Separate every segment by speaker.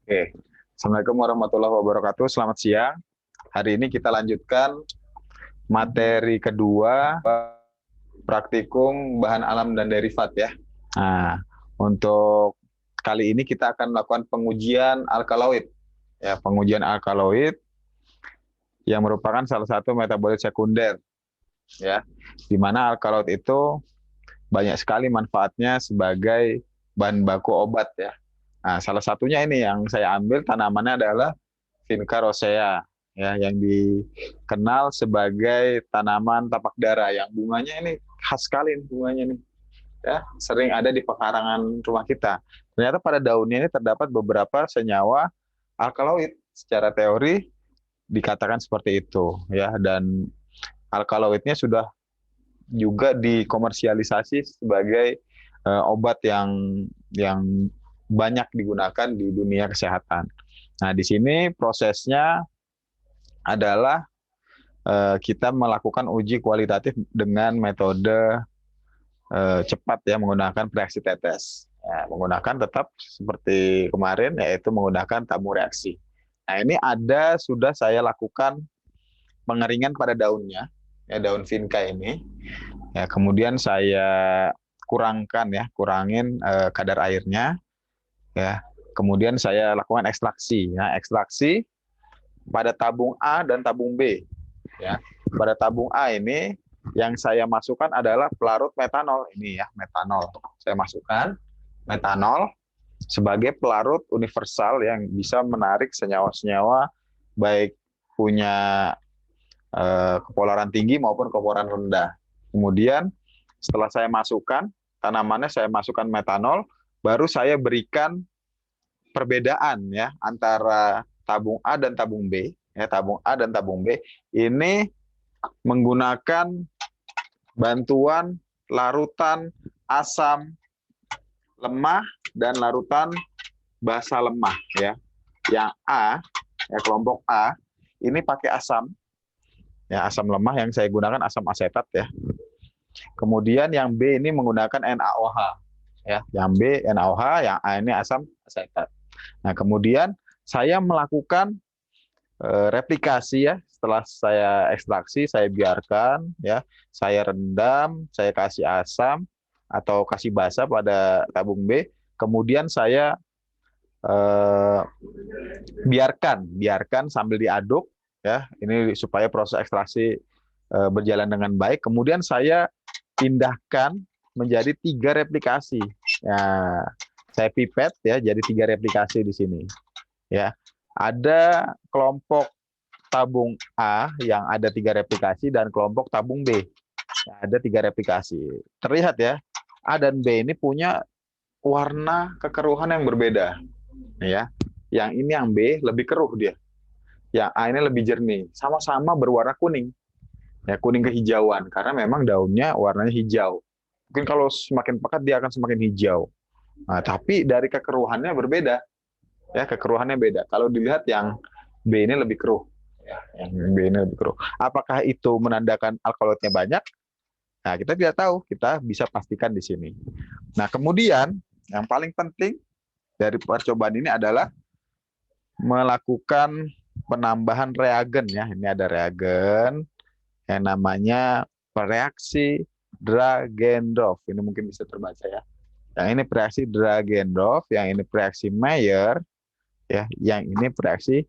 Speaker 1: Oke, Assalamualaikum warahmatullahi wabarakatuh. Selamat siang. Hari ini kita lanjutkan materi kedua, praktikum bahan alam dan derivat ya. Nah, untuk kali ini kita akan melakukan pengujian alkaloid. Ya, pengujian alkaloid yang merupakan salah satu metabolit sekunder ya. Di mana alkaloid itu banyak sekali manfaatnya sebagai bahan baku obat ya. Nah, salah satunya ini yang saya ambil tanamannya adalah Vinca rosea ya, yang dikenal sebagai tanaman tapak dara yang bunganya ini khas sekali bunganya nih ya, sering ada di pekarangan rumah kita. Ternyata pada daunnya ini terdapat beberapa senyawa alkaloid. Secara teori dikatakan seperti itu ya, dan alkaloidnya sudah juga dikomersialisasi sebagai obat yang banyak digunakan di dunia kesehatan. Nah, di sini prosesnya adalah kita melakukan uji kualitatif dengan metode cepat ya, menggunakan reaksi tetes. Ya, menggunakan tetap seperti kemarin, yaitu menggunakan tabung reaksi. Nah, ini sudah saya lakukan pengeringan pada daunnya, ya, daun vinca ini. Ya, kemudian saya kurangin kadar airnya, ya. Kemudian saya lakukan ekstraksi, ya, ekstraksi pada tabung A dan tabung B. Ya, pada tabung A ini yang saya masukkan adalah pelarut metanol ini ya, metanol. Saya masukkan metanol sebagai pelarut universal yang bisa menarik senyawa-senyawa baik punya kepolaran tinggi maupun kepolaran rendah. Kemudian setelah saya masukkan tanamannya, saya masukkan metanol, baru saya berikan perbedaan ya antara tabung A dan tabung B. Ya, tabung A dan tabung B ini menggunakan bantuan larutan asam lemah dan larutan basa lemah ya. Yang A, ya, kelompok A ini pakai asam, ya, asam lemah yang saya gunakan asam asetat ya. Kemudian yang B ini menggunakan NaOH ya. Yang B NaOH, yang A ini asam asetat. Nah, kemudian saya melakukan replikasi ya. Setelah saya ekstraksi, saya biarkan ya, saya rendam, saya kasih asam atau kasih basa pada tabung B, kemudian saya eh, biarkan sambil diaduk ya, ini supaya proses ekstraksi berjalan dengan baik. Kemudian saya pindahkan menjadi 3 replikasi. Ya, saya pipet ya, jadi 3 replikasi di sini. Ya, ada kelompok tabung A yang ada 3 replikasi dan kelompok tabung B yang ada 3 replikasi. Terlihat ya, A dan B ini punya warna kekeruhan yang berbeda. Ya, yang ini yang B lebih keruh dia. Yang A ini lebih jernih. Sama-sama berwarna kuning. Ya, kuning kehijauan karena memang daunnya warnanya hijau. Mungkin kalau semakin pekat dia akan semakin hijau. Nah, tapi dari kekeruhannya berbeda. Ya, kekeruhannya beda. Kalau dilihat yang B ini lebih keruh. Ya, yang B ini lebih keruh. Apakah itu menandakan alkaloidnya banyak? Nah, kita tidak tahu. Kita bisa pastikan di sini. Nah, kemudian yang paling penting dari percobaan ini adalah melakukan penambahan reagen ya. Ini ada reagen yang namanya reaksi Dragendorf. Ini mungkin bisa terbaca ya. Yang ini reaksi Dragendorf, yang ini reaksi Mayer, ya, yang ini reaksi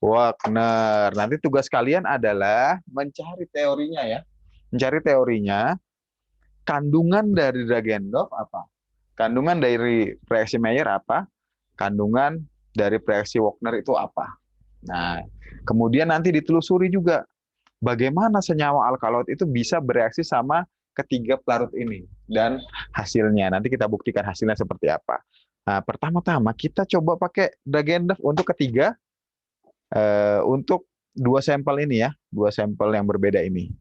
Speaker 1: Wagner. Nanti tugas kalian adalah mencari teorinya ya. Mencari teorinya, kandungan dari Dragendorf apa? Kandungan dari reaksi Mayer apa? Kandungan dari reaksi Wagner itu apa? Nah, kemudian nanti ditelusuri juga bagaimana senyawa alkaloid itu bisa bereaksi sama ketiga pelarut ini dan hasilnya. Nanti kita buktikan hasilnya seperti apa. Nah, pertama-tama kita coba pakai Dagendorf untuk ketiga, untuk 2 sampel ini ya, 2 sampel yang berbeda ini.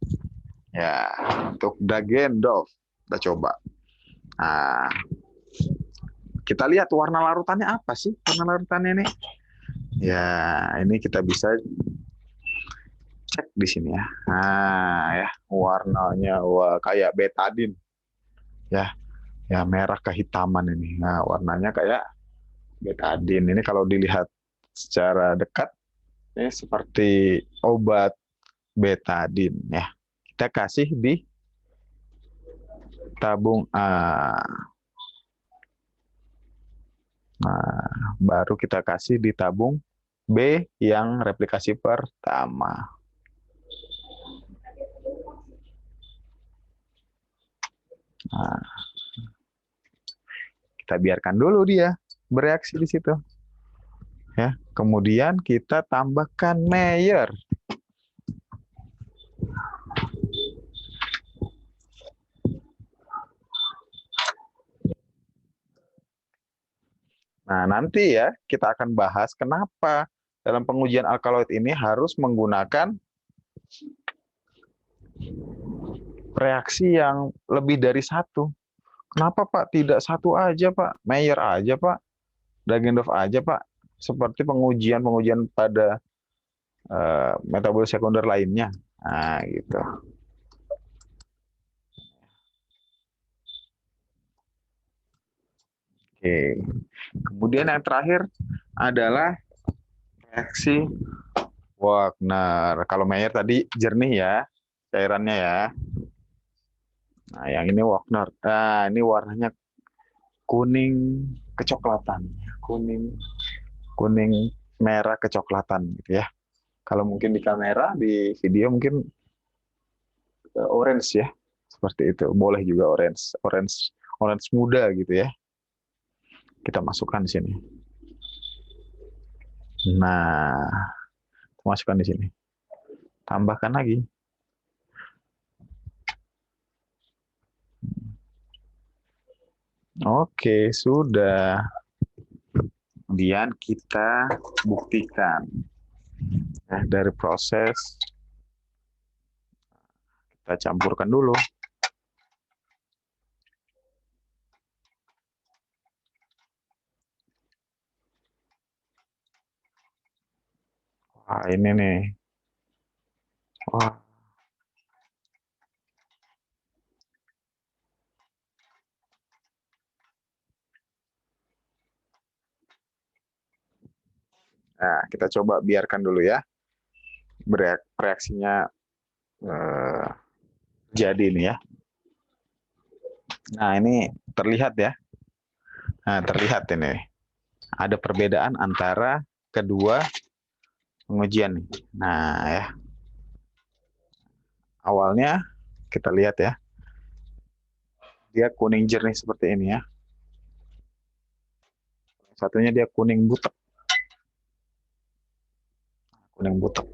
Speaker 1: Ya, untuk Dagendorf kita coba. Nah, kita lihat warna larutannya apa sih? Warna larutannya ini. Ya, ini kita bisa cek di sini ya. Nah, ya, warnanya wah kayak betadin. Ya, ya merah kehitaman ini. Nah, warnanya kayak Betadin ini kalau dilihat secara dekat ini seperti obat betadin ya. Kita kasih di tabung A. Nah, baru kita kasih di tabung B yang replikasi pertama. Nah, kita biarkan dulu dia bereaksi di situ. Ya, kemudian kita tambahkan Mayer. Nah, nanti ya kita akan bahas kenapa dalam pengujian alkaloid ini harus menggunakan reaksi yang lebih dari satu. Kenapa Pak? Tidak satu aja Pak, Mayer aja Pak, Dagendorf aja Pak. Seperti pengujian-pengujian pada metabolit sekunder lainnya. Nah, gitu. Oke. Kemudian yang terakhir adalah reaksi Wagner. Kalau Mayer tadi jernih ya, cairannya ya. Nah, yang ini Wagner. Nah, ini warnanya kuning kecoklatan. Kuning merah kecoklatan gitu ya. Kalau mungkin di kamera, di video mungkin orange ya. Seperti itu. Boleh juga orange. Orange muda gitu ya. Kita masukkan di sini. Nah, masukkan di sini. Tambahkan lagi. Oke, sudah. Kemudian kita buktikan. Dari proses, kita campurkan dulu. Wah, ini nih. Wah. Nah, kita coba biarkan dulu ya. Reaksinya jadi ini ya. Nah, ini terlihat ya. Nah, terlihat ini. Ada perbedaan antara kedua pengujian. Nah, ya. Awalnya kita lihat ya. Dia kuning jernih seperti ini ya. Satunya dia kuning butek. Kuning butek.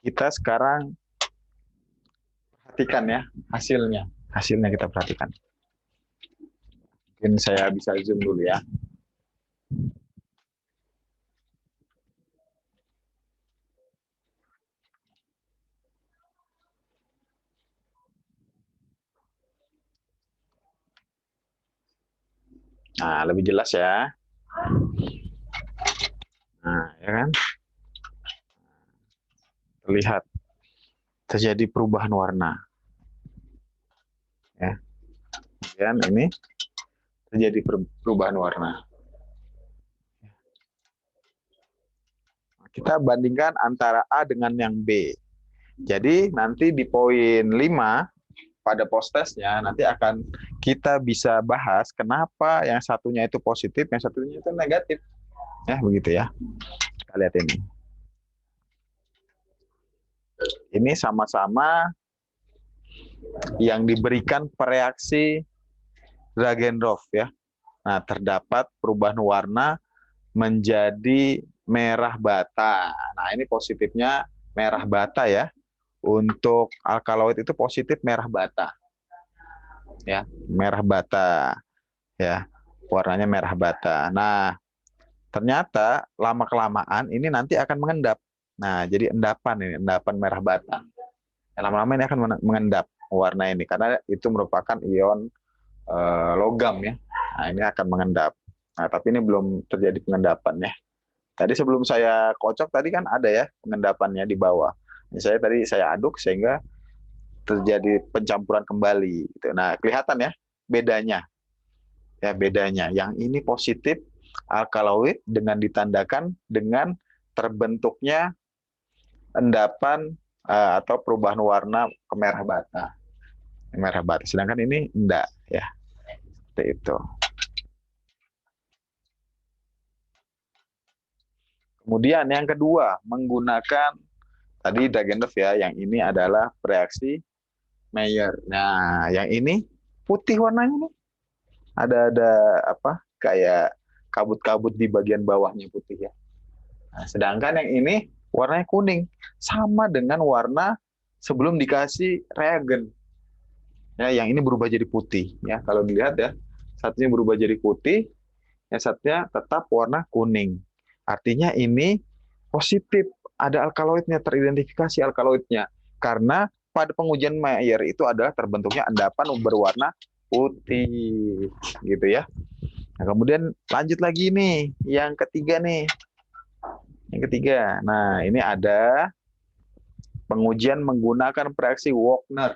Speaker 1: Kita sekarang perhatikan ya hasilnya. Hasilnya kita perhatikan. Mungkin saya bisa zoom dulu ya. Nah, lebih jelas ya. Nah, ya kan? Terlihat terjadi perubahan warna. Ya. Kemudian ini terjadi perubahan warna. Kita bandingkan antara A dengan yang B. Jadi nanti di poin 5 pada post-testnya nanti akan kita bisa bahas kenapa yang satunya itu positif, yang satunya itu negatif. Ya, begitu ya. Kita lihat ini. Ini sama-sama yang diberikan pereaksi Dagendorf ya. Nah, terdapat perubahan warna menjadi merah bata. Nah, ini positifnya merah bata ya. Untuk alkaloid itu positif merah bata. Ya, merah bata. Ya, warnanya merah bata. Nah, ternyata lama-kelamaan ini nanti akan mengendap. Nah, jadi endapan ini, endapan merah bata. Lama-lama ini akan mengendap warna ini karena itu merupakan ion logam ya. Nah, ini akan mengendap. Nah, tapi ini belum terjadi pengendapan ya. Tadi sebelum saya kocok tadi kan ada ya pengendapannya di bawah. Saya aduk sehingga terjadi pencampuran kembali gitu. Nah, kelihatan ya bedanya. Ya, bedanya. Yang ini positif alkaloid dengan ditandakan dengan terbentuknya endapan atau perubahan warna ke merah bata. Merah bata. Sedangkan ini enggak ya. Seperti itu. Kemudian yang kedua, menggunakan tadi Dagendorf ya, yang ini adalah reaksi Mayer. Nah, yang ini putih warnanya nih. Ada apa? Kayak kabut-kabut di bagian bawahnya putih ya. Nah, sedangkan yang ini warnanya kuning, sama dengan warna sebelum dikasih reagen. Ya, yang ini berubah jadi putih ya. Kalau dilihat ya, satunya berubah jadi putih, yang satunya tetap warna kuning. Artinya ini positif, ada alkaloidnya, teridentifikasi alkaloidnya. Karena pada pengujian Mayer itu adalah terbentuknya endapan berwarna putih, gitu ya. Nah, kemudian lanjut lagi nih, yang ketiga nih. Yang ketiga, nah ini ada pengujian menggunakan reaksi Wagner.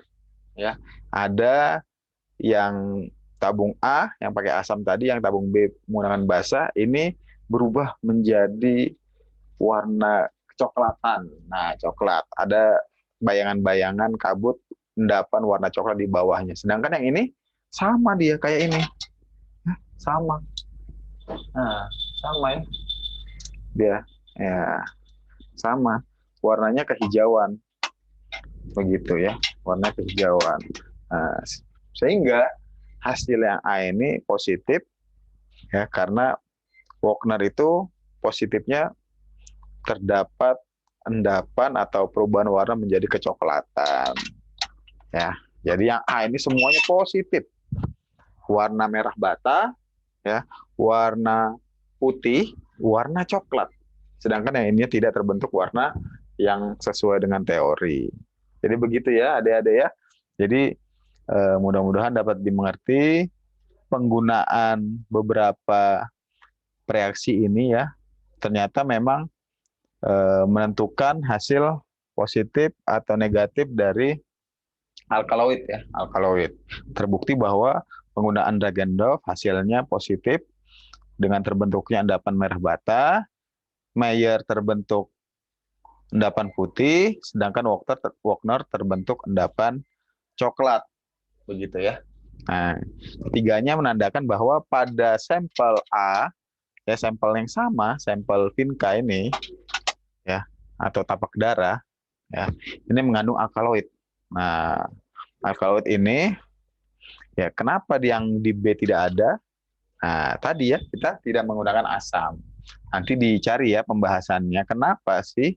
Speaker 1: Ya, ada yang tabung A yang pakai asam tadi, yang tabung B menggunakan basa, ini berubah menjadi warna kecoklatan. Nah, coklat. Ada bayangan-bayangan kabut endapan warna coklat di bawahnya. Sedangkan yang ini sama dia kayak ini. Sama. Nah, sama ya. Dia ya sama. Warnanya kehijauan. Begitu ya. Warna kehijauan. Nah, sehingga hasil yang A ini positif ya, karena Wagner itu positifnya terdapat endapan atau perubahan warna menjadi kecoklatan. Ya, jadi yang A ini semuanya positif. Warna merah bata, ya, warna putih, warna coklat. Sedangkan yang ini tidak terbentuk warna yang sesuai dengan teori. Jadi begitu ya, adik-adik ya. Jadi mudah-mudahan dapat dimengerti penggunaan beberapa reaksi ini ya. Ternyata memang menentukan hasil positif atau negatif dari alkaloid ya, alkaloid. Terbukti bahwa penggunaan Dagendorf hasilnya positif dengan terbentuknya endapan merah bata, Mayer terbentuk endapan putih, sedangkan Wagner terbentuk endapan coklat, begitu ya. Nah, ketiganya menandakan bahwa pada sampel A, ya sampel yang sama, sampel Vinca ini, ya atau tapak darah, ya ini mengandung alkaloid. Nah, alkaloid ini ya kenapa yang di B tidak ada? Nah, tadi ya kita tidak menggunakan asam. Nanti dicari ya pembahasannya kenapa sih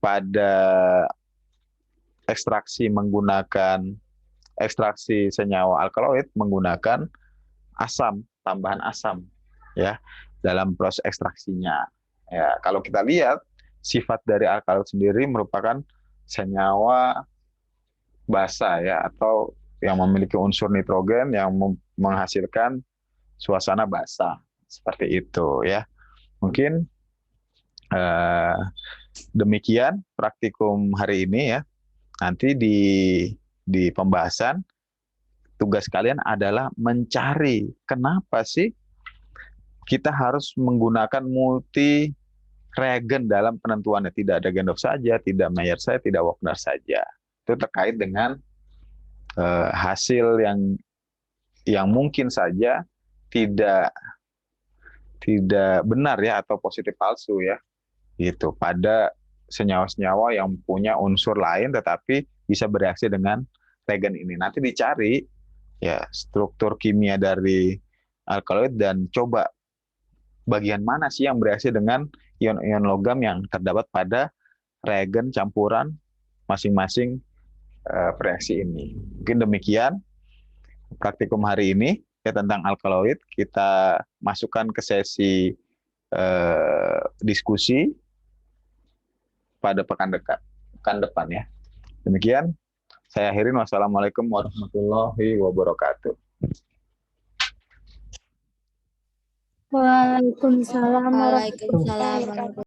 Speaker 1: pada ekstraksi menggunakan ekstraksi senyawa alkaloid menggunakan asam, tambahan asam ya dalam proses ekstraksinya. Ya, kalau kita lihat sifat dari alkaloid sendiri merupakan senyawa basa ya, atau yang memiliki unsur nitrogen yang menghasilkan suasana basah seperti itu ya. Mungkin demikian praktikum hari ini ya. Nanti di pembahasan tugas kalian adalah mencari kenapa sih kita harus menggunakan multi reagen dalam penentuannya. Tidak ada Dagendorf saja, tidak Mayer saja, tidak Wagner saja. Itu terkait dengan hasil yang mungkin saja tidak tidak benar ya, atau positif palsu ya, gitu pada senyawa-senyawa yang punya unsur lain tetapi bisa bereaksi dengan reagen ini. Nanti dicari ya struktur kimia dari alkaloid dan coba bagian mana sih yang bereaksi dengan ion-ion logam yang terdapat pada reagen campuran masing-masing reaksi ini. Mungkin demikian praktikum hari ini ya tentang alkaloid. Kita masukkan ke sesi diskusi pada pekan depan ya. Demikian saya akhirin. Wassalamualaikum warahmatullahi wabarakatuh.
Speaker 2: Waalaikumsalam warahmatullahi
Speaker 3: Waalaikumsalam
Speaker 2: wabarakatuh.